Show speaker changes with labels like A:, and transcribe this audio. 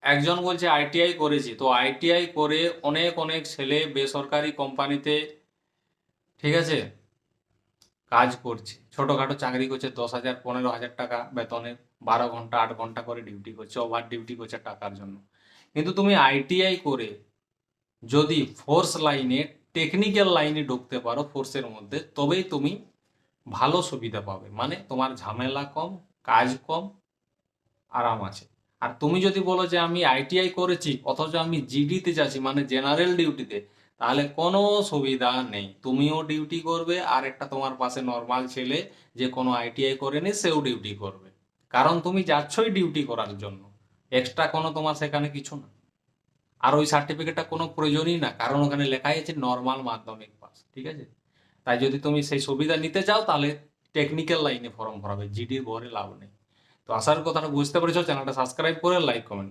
A: একজন বলছে আইটিআই করেছি, তো আইটিআই করে অনেক অনেক ছেলে বেসরকারি কোম্পানিতে, ঠিক আছে, কাজ করছে, ছোটখাটো চাকরি করছে, 10,000 15,000 টাকা বেতনের, 12 ঘন্টা 8 ঘন্টা করে ডিউটি করছে, ওভার ডিউটি করছে টাকার জন্য। কিন্তু তুমি আইটিআই করে যদি ফোর্স লাইনে, টেকনিক্যাল লাইনে ঢুকতে পারো ফোর্সের মধ্যে, তবেই তুমি ভালো সুবিধা পাবে, মানে তোমার ঝামেলা কম, কাজ কম, আরাম আছে। আর তুমি যদি বলো যে আমি আইটিআই করেছি অথচ আমি জিডিতে যাচ্ছি, মানে জেনারেল ডিউটিতে, তাহলে কোনো সুবিধা নেই। তুমিও ডিউটি করবে আর একটা তোমার পাশে নর্মাল ছেলে যে কোনো আইটিআই করেনি সেও ডিউটি করবে, কারণ তুমি যাচ্ছই ডিউটি করার জন্য, এক্সট্রা কোনো তোমার সেখানে কিছু না। আর ওই সার্টিফিকেটটা কোনো প্রয়োজনই না, কারণ ওখানে লেখাই আছে নর্মাল মাধ্যমিক পাস, ঠিক আছে। তাই যদি তুমি সেই সুবিধা নিতে চাও তাহলে টেকনিক্যাল লাইনে ফর্ম ভরাবে, জিডির ভরে লাভ নেই। তো আশার কথাটা বুঝতে পেরেছো, চ্যানেলটা সাবস্ক্রাইব করে লাইক কমেন্ট করো।